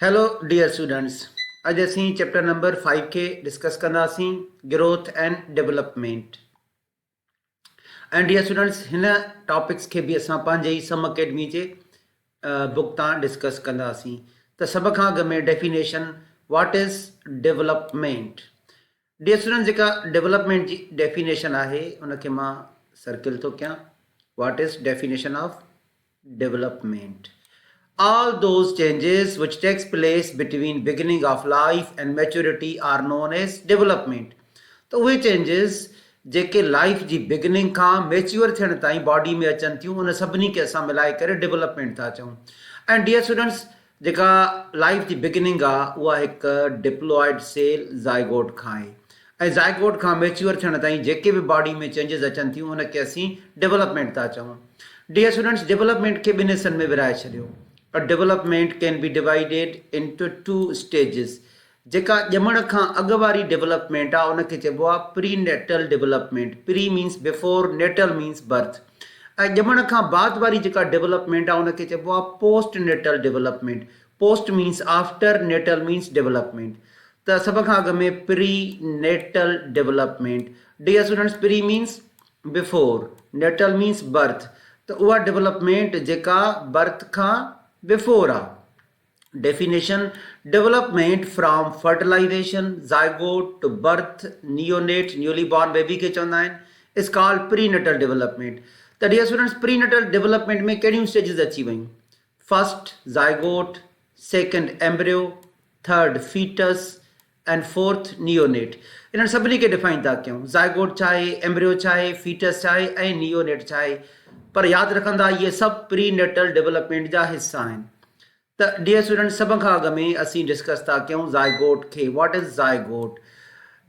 Hello dear students, अज असीं chapter number 5 के डिस्कस कंदासीं growth and development. And dear students, हिन टॉपिक्स के भी असां पंहिंजे ई सम अकेडमी जे बुक तां डिस्कस कंदासीं। त सभ खां अॻु में definition what is development. Dear students, जेका डेवलपमेंट जी डेफिनेशन आहे उनखे मां सर्किल थो कयां। What is definition of development? All those changes which takes place between beginning of life and maturity are known as development. तो उहे चेंजिस जेके लाइफ जी बिगिनिंग खां मेच्योर थियण ताईं बॉडी में अचनि थियूं उन सभिनी खे असां मिलाए करे डेवलपमेंट था चऊं। एंड डियर स्टूडेंट्स, जेका लाइफ जी बिगिनिंग आहे उहा हिकु डिप्लॉइड सेल ज़ाइगोट खां आहे ऐं ज़ाइगोट खां मेच्योर थियण ताईं जेके बि बॉडी में चेंजिस अचनि थियूं उनखे असीं डेवलपमेंट था चऊं। डियर स्टूडेंट्स, डेवलपमेंट खे ॿिनि हिसनि में विराए छॾियो। A development can be divided into two stages. जेका ॼमण खां अॻु वारी डेवलपमेंट आहे उनखे चइबो आहे pre natal development. Pre means before, natal means birth. ऐं ॼमण खां बाद वारी जेका डेवलपमेंट आहे उनखे चइबो आहे post natal development. Post means after, natal means development. त सभ खां अॻु में pre natal development. Dear students, pre means before, natal means birth. त उहा डेवलपमेंट जेका बर्थ खां बिफोर आहे। Definition: development from fertilization zygote to birth neonate, newly born baby खे चवंदा आहिनि, is called pre natal development. त dear students, pre natal development में कहिड़ियूं स्टेजिस अची वयूं? First zygote, second embryo, third fetus and fourth neonate. इन्हनि सभिनी खे डिफाइन था कयूं। ज़ाइगोट छा आहे, एम्ब्रियो छा आहे, फीटस छा आहे ऐं नियोनेट छा आहे। पर यादि रखंदा इहे सभु प्री नेटल डेवलपमेंट जा हिस्सा आहिनि। त डियर स्टूडेंट, सभ खां अॻु में असीं डिस्कस था कयूं ज़ाइगोट खे। What is zygote?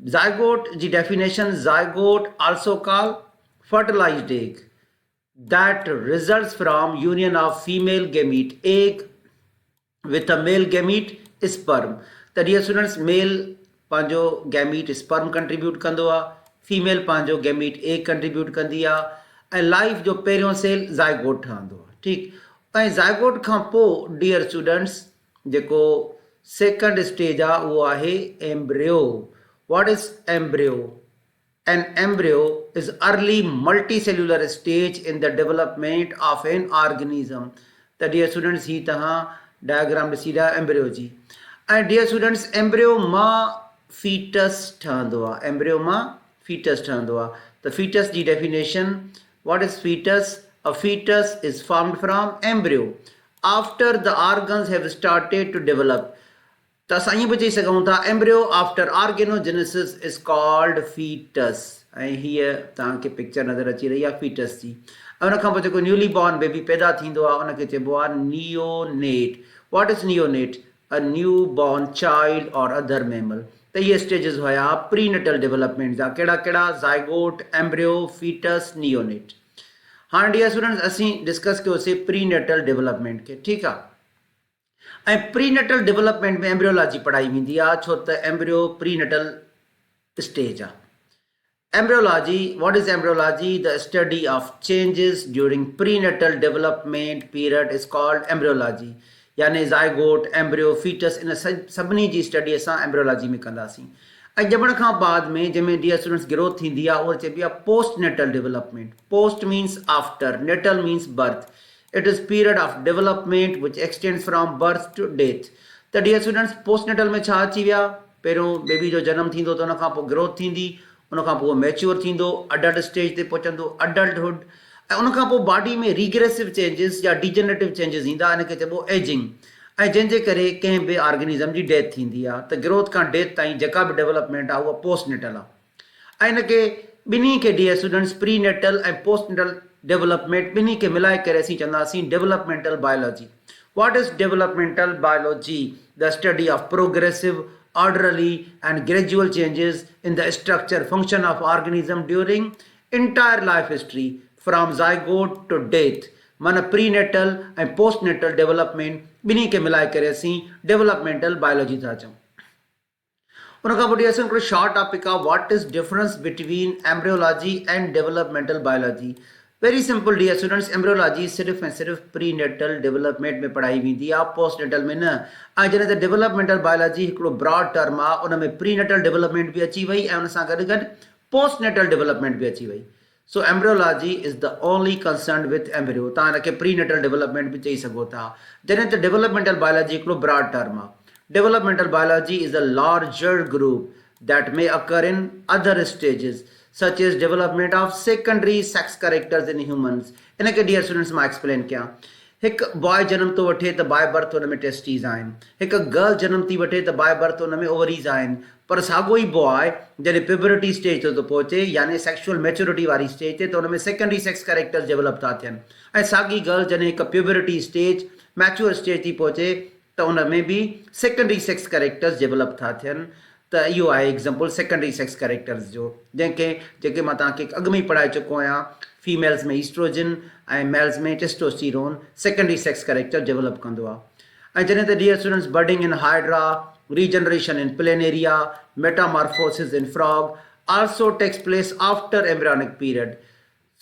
ज़ाइगोट जी definition: zygote also called fertilized egg that results from union of female gamete egg with a male gamete sperm. त डियर स्टूडेंट्स, मेल पंहिंजो गैमीट स्पर्म कंट्रीब्यूट कंदो आहे, फीमेल पंहिंजो gamete egg contribute कंदी आहे ऐं life जो पहिरियों सेल ज़ाइगोट ठहंदो आहे। ठीकु। ऐं ज़ाइगोट खां पोइ डियर स्टूडेंट्स जेको सेकेंड स्टेज आहे उहो आहे embryo. What is embryo? An embryo is early multicellular stage in the development of an organism. त डियर स्टूडेंट्स, ही तव्हां डायग्राम ॾिसी रहिया एम्ब्रियो जी। ऐं डियर स्टूडेंट्स, एम्ब्रियो मां फीटस ठहंदो आहे। एम्ब्रियो मां फीटस ठहंदो आहे। त फीटस जी definition: what is fetus? A fetus is formed from embryo after the organs have started to develop. त असां ईअं बि चई सघूं था embryo after organogenesis is called fetus. ऐं हीअ तव्हांखे पिक्चर नज़र अची रही आहे फीटस जी। ऐं उनखां पोइ जेको न्यूली बॉर्न बेबी पैदा थींदो आहे उनखे चइबो आहे neonate. What is neonate? A new born child और अदर मैमल। त इहे स्टेजिस हुया प्री नेटल डेवलपमेंट जा। कहिड़ा कहिड़ा? Zygote, embryo, fetus, neonate. हाणे डियर स्टूडेंट्स, असीं डिस्कस कयोसीं प्री नेटल डेवलपमेंट खे। ठीकु आहे। ऐं प्री नेटल डेवलपमेंट में एम्ब्रियोलॉजी पढ़ाई वेंदी आहे, छो त एम्ब्रियो प्री नेटल स्टेज आहे। Embryology, what is embryology? The study of changes during pre natal development period is called embryology. यानी ज़ाइगोट, एम्ब्रियो, फीटस, इन सभिनी जी स्टडी असां एम्ब्रियोलॉजी में कंदासीं। ऐं ॼमण खां बाद में जंहिंमें डियर स्टूडेंट्स ग्रोथ थींदी आहे उहा चइबी आहे post natal development. Post means after, natal means birth. It is period of development which extends from birth to death. त डियर स्टूडेंट्स, पोस्ट नेटल में छा अची विया? पहिरियों बेबी जो जनम थींदो त उनखां पोइ ग्रोथ थींदी, उनखां पोइ मैच्योर थींदो, अडल्ट स्टेज ते पहुचंदो, अडल्टहुड, ऐं उनखां पोइ बॉडी में रिग्रेसिव चेंजिस या डिजनरेटिव चेंजिस ईंदा, इनखे चइबो एजिंग। ऐं जंहिंजे करे कंहिं बि ऑर्गेनिज़म जी डेथ थींदी आहे। त ग्रोथ खां डेथ ताईं जेका बि डेवलपमेंट आहे उहा पोस्ट नेटल आहे। ऐं इनखे ॿिन्ही खे डियर स्टूडेंट्स प्री नेटल ऐं पोस्ट नेटल डेवलपमेंट ॿिन्ही खे मिलाए करे असीं चवंदासीं developmental biology. What is developmental biology? The study of progressive, orderly and gradual changes in the structure function of organism during entire life history from zygote to death। माना pre natal ऐं post natal development ॿिन्ही खे मिलाए करे असीं developmental biology था चऊं। उनखां पोइ हिकिड़ो शॉर्ट टॉपिक आहे what is difference between embryology and developmental biology. Very simple dear students, embryology सिर्फ़ ऐं सिर्फ़ प्री नेटल डेवलपमेंट में पढ़ाई वेंदी आहे, पोस्ट नेटल में न। ऐं जॾहिं त डेवलपमेंटल बायोलॉजी हिकिड़ो ब्रॉड टर्म आहे, उन में प्री नेटल डेवलपमेंट बि अची वई ऐं उन सां गॾु गॾु पोस्ट नेटल डेवलपमेंट बि अची वई। So embryology is the only concern with embryo. तव्हां हिनखे प्री नेटल डेवलपमेंट बि चई सघो था, जॾहिं त डेवलपमेंटल बायोलॉजी हिकिड़ो ब्रॉड टर्म आहे। Developmental biology is a larger group that may occur in other stages such as development of secondary sex characters in humans। इनके डियर स्टूडेंट्स मां एक्सप्लेन कयां। हिकु बॉय जनम थो वठे त बाय बर्थ हुन में टेस्टीज़ आहिनि, हिकु गर्ल जनम थी वठे त बाय बर्थ हुन में ओवरीज़ आहिनि, पर साॻियो ई बॉय जॾहिं प्यूबरिटी स्टेज ते थो पहुचे यानी सेक्शुअल मैच्योरिटी वारी स्टेज ते, त हुन में सेकेंडरी सेक्स कैरेक्टर्स डेवलप था थियनि। ऐं साॻी गर्ल जॾहिं हिकु प्यूबरिटी स्टेज मैच्योर स्टेज थी पहुचे त उन में बि सेकेंडरी सेक्स कैरेक्टर्स डेवलप था थियनि। त इहो आहे एग्ज़ाम्पल सेकेंडरी सेक्स कैरेक्टर्स जो, जेके मां तव्हांखे अॻु में ई पढ़ाए चुको आहियां। फीमेल्स में ईस्ट्रोजन ऐं मेल्स में testosterone secondary sex character develop कंदो आहे। ऐं जॾहिं त dear students budding in hydra, regeneration in planaria, metamorphosis in frog also takes place after embryonic period।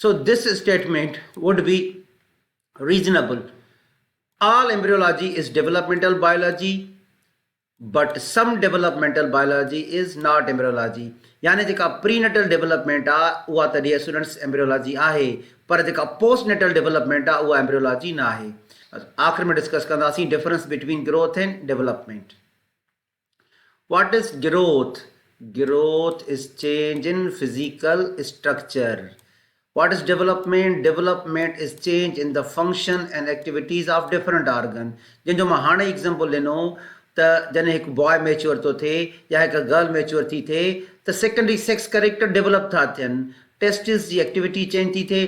So this statement would be reasonable। All embryology is developmental biology, but some developmental biology is not embryology। यानी जेका prenatal development आहे उहा त dear students embryology आहे, पर जेका post natal development आहे उहा एम्ब्रियोलॉजी न आहे। आख़िर में डिस्कस कंदासीं difference between growth and development. What is growth? Growth is change in physical structure। What is development? Development is change in the function and activities of different organ। जिन जो मां हाणे एग्जाम्पल ॾिनो त जॾहिं हिकु बॉय मैच्योर थो थिए या हिकु गर्ल मैच्योर थी थिए त सेकेंडरी सेक्स कैरेक्टर डेवलप था थियनि, टेस्टिस जी एक्टिविटी चेंज थी थिए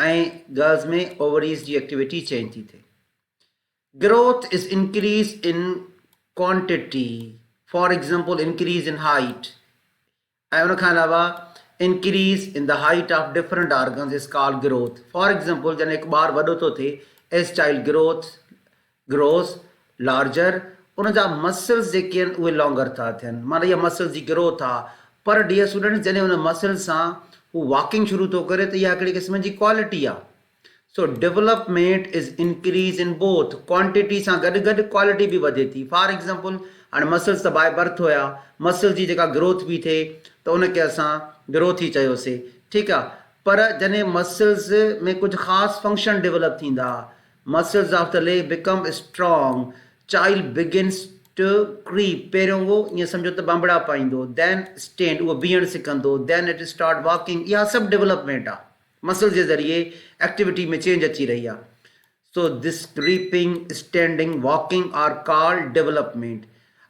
ऐं गर्ल्स में ओवरीज़ जी एक्टिविटी चेंज थी थिए। Growth is increase in quantity, for example increase in height. ऐं उन खां अलावा increase in the height of different organs is called growth. For example जॾहिं हिकु ॿारु वॾो थो थिए, एज चाइल्ड ग्रोस लार्जर, उन जा मसल्स जेके आहिनि उहे लॉन्गर था थियनि, माना इहा मसल्स जी ग्रोथ आहे। पर डियर स्टूडेंट्स जॾहिं हुन मसल्स सां हू वॉकिंग शुरू थो करे त इहा हिकिड़ी क़िस्म जी क्वालिटी आहे। सो development is increase in both, quantity सां गॾु गॾु क्वालिटी बि वधे थी। फॉर एग्जाम्पल हाणे मसल्स त बाय बर्थ हुया, मसल जी जेका ग्रोथ बि थिए त उनखे असां ग्रोथ ई चयोसीं, ठीकु आहे। पर जॾहिं मसल्स में कुझु ख़ासि फंक्शन डेवलप थींदा, muscles of the leg become strong, child begins to creep, पहिरियों उहो ईअं सम्झो त बंबड़ा पाईंदो, देन स्टैंड, उहो बीहणु सिखंदो, देन इट स्टार्ट वॉकिंग। इहा सभु डेवलपमेंट आहे, मसल जे ज़रिए एक्टिविटी में चेंज अची रही आहे। So this creeping, standing, walking are called development.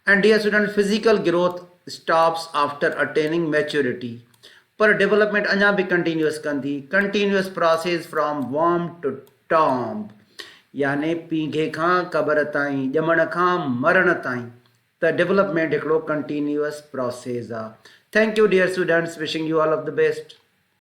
And dear student physical growth stops after attaining maturity, पर डेवलपमेंट अञा बि कंटिन्यूअस कंदी, कंटिन्यूअस प्रोसेस फ्रॉम वॉर्म टू टॉम्ब, यानी पींघे खां क़बर ताईं, ॼमण खां मरण ताईं। त डेवलपमेंट हिकिड़ो कंटिन्यूअस प्रोसेस आहे। Thank you dear students, wishing you all of the best.